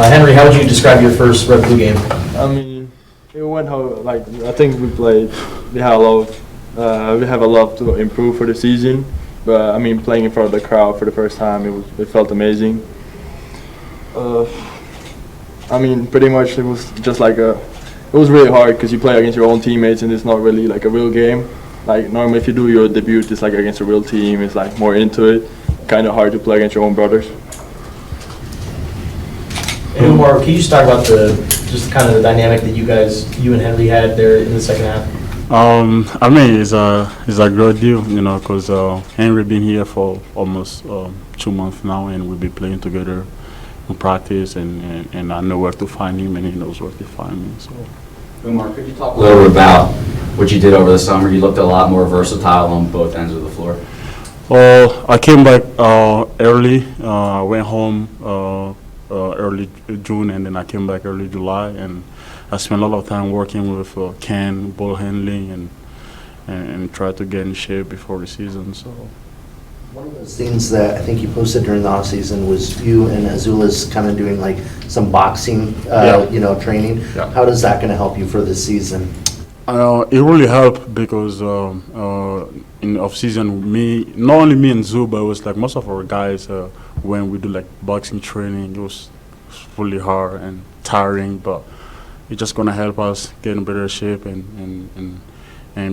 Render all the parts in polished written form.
Henry, how would you describe your first Red Blue game? I mean, it went how I think we have a lot to improve for the season. But I mean, playing in front of the crowd for the first time, it felt amazing. I mean, pretty much it was just it was really hard because you play against your own teammates and it's not really like a real game. Like normally if you do your debut, it's like against a real team, it's like more into it. Kind of hard to play against your own brothers. And Umar, can you just talk about just kind of the dynamic that you and Henry had there in the second half? I mean, it's a great deal, you know, because Henry been here for almost 2 months now, and we've been playing together in practice, and I know where to find him, and he knows where to find me. So, Umar, could you talk a little bit about what you did over the summer? You looked a lot more versatile on both ends of the floor. I came back early. I went home early June, and then I came back early July, and I spent a lot of time working with Ken, ball handling, and try to get in shape before the season. So one of those things that I think you posted during the off season was you and Azula's kind of doing like some boxing, training. Yeah. How is that going to help you for this season? It really helped because in off season, not only me and Zoo, but it was like most of our guys when we do like boxing training, it was really hard and tiring, but it's just gonna help us get in better shape and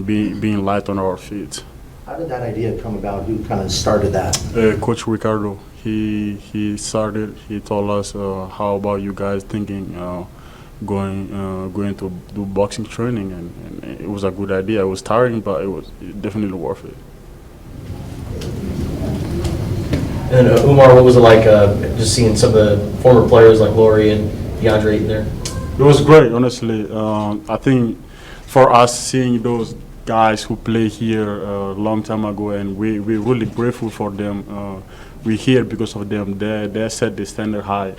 being light on our feet. How did that idea come about? Who kind of started that? Coach Ricardo, he started. He told us, how about you guys thinking going to do boxing training, and it was a good idea. It was tiring, but it was definitely worth it. And Umar, what was it like just seeing some of the former players like Laurie and DeAndre in there? It was great, honestly. I think for us, seeing those guys who play here a long time ago, and we're really grateful for them. We're here because of them. They set the standard high,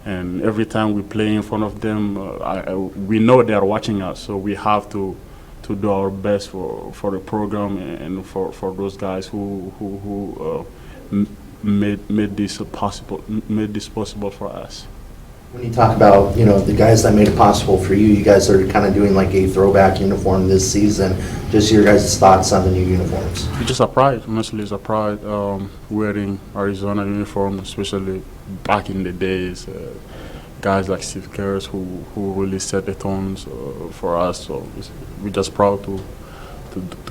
and every time we play in front of them, we know they are watching us, so we have to do our best for the program and for those guys who made this possible for us. When you talk about, the guys that made it possible for you, you guys are kind of doing like a throwback uniform this season. Just your guys' thoughts on the new uniforms. It's just a pride, honestly, it's a pride wearing Arizona uniform, especially back in the days. Guys like Steve Kerr who really set the tones for us, so we're just proud to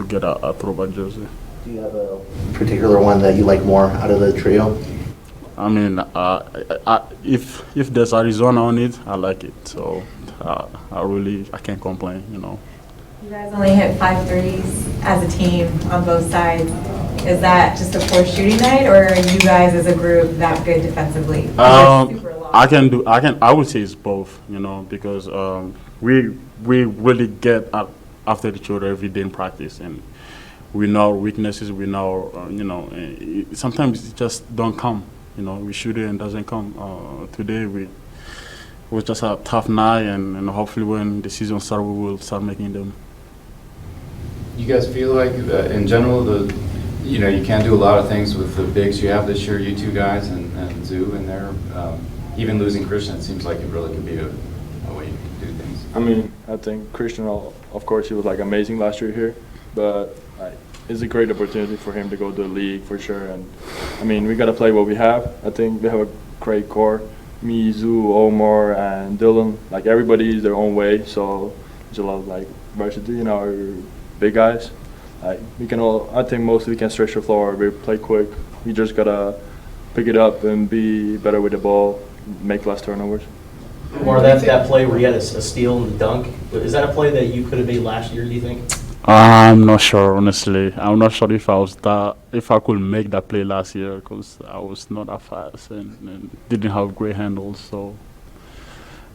get a throwback jersey. Do you have a particular one that you like more out of the trio? I mean, if there's Arizona on it, I like it. So I can't complain, You guys only hit 5 threes as a team on both sides. Is that just a poor shooting night, or are you guys as a group that good defensively? I would say it's both, because we really get after each other every day in practice, and we know our weaknesses. We know, sometimes it just don't come. We shoot it and it doesn't come. Today it was just a tough night, and hopefully when the season starts, we will start making them. You guys feel like, in general, you can't do a lot of things with the bigs you have this year, you two guys and Zoo in there. Even losing Christian, it seems like it really could be a way you can do things. I mean, I think Christian, of course, he was like amazing last year here, but it's a great opportunity for him to go to the league for sure. And I mean, we got to play what we have. I think we have a great core. Me, Zoo, Omar, and Dylan. Like everybody is their own way, so there's a lot of varsity, our big guys. We can all. I think mostly we can stretch the floor. We play quick. We just gotta pick it up and be better with the ball, make less turnovers. Umar, that play where you had a steal and a dunk, is that a play that you could have made last year, do you think? I'm not sure, honestly. I'm not sure if I could make that play last year, because I was not that fast and didn't have great handles. So.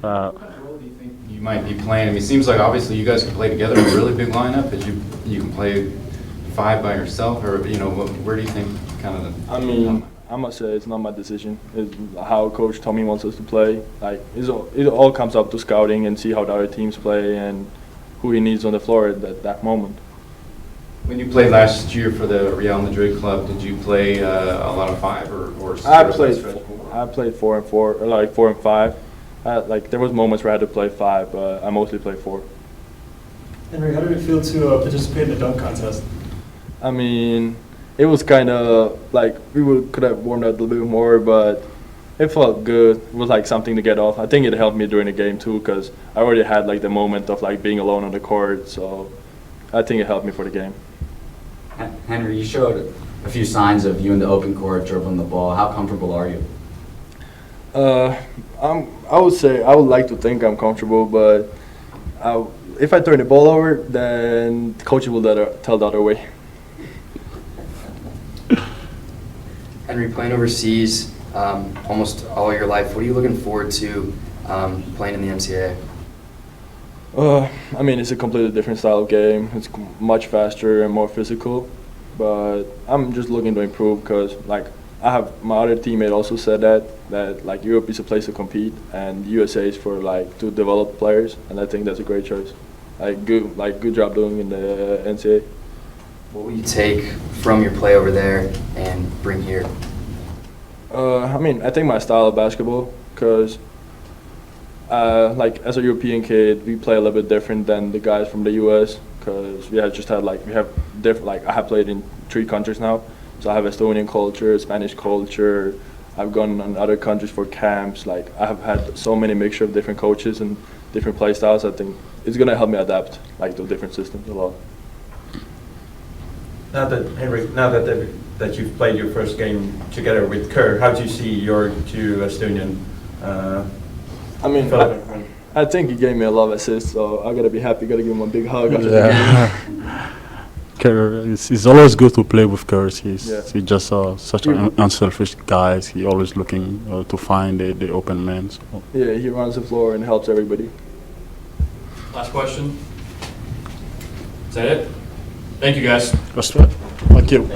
What kind of role do you think you might be playing? I mean, it seems like obviously you guys can play together in a really big lineup, but you can play 5 by yourself, or where do you think kind of the? I mean, I must say it's not my decision. It's how Coach Tommy wants us to play. It all comes up to scouting and see how the other teams play and who he needs on the floor at that moment. When you played last year for the Real Madrid club, did you play a lot of 5 or? I played 4 and 4, or like 4 and 5. Like there was moments where I had to play 5, but I mostly played 4. Henry, how did it feel to participate in the dunk contest? I mean, it was kind of like could have warmed up a little bit more, but it felt good. It was like something to get off. I think it helped me during the game too, because I already had like the moment of like being alone on the court, so I think it helped me for the game. Henry, you showed a few signs of you in the open court dribbling the ball. How comfortable are you? I would say I would like to think I'm comfortable, but if I turn the ball over, then the coach will tell the other way. Henry, playing overseas almost all your life, what are you looking forward to playing in the NCAA? I mean, it's a completely different style of game. It's much faster and more physical, but I'm just looking to improve because, like, my other teammate also said that like Europe is a place to compete and USA is for like to develop players, and I think that's a great choice. Good job doing in the NCAA. What will you take from your play over there and bring here? I mean, I think my style of basketball, because like as a European kid, we play a little bit different than the guys from the US, because I have played in 3 countries now, so I have Estonian culture, Spanish culture. I've gone in other countries for camps. Like I have had so many mixture of different coaches and different play styles. I think it's gonna help me adapt like to different systems a lot. Now that you've played your first game together with Kerr, how do you see your 2 Estonian? I mean, I think he gave me a lot of assists, so I gotta be happy. Gotta give him a big hug after the game. Kerr, it's always good to play with Kerr. He's just such an unselfish guy. He's always looking to find the open man. So. Yeah, he runs the floor and helps everybody. Last question. Is that it? Thank you, guys. Thank you.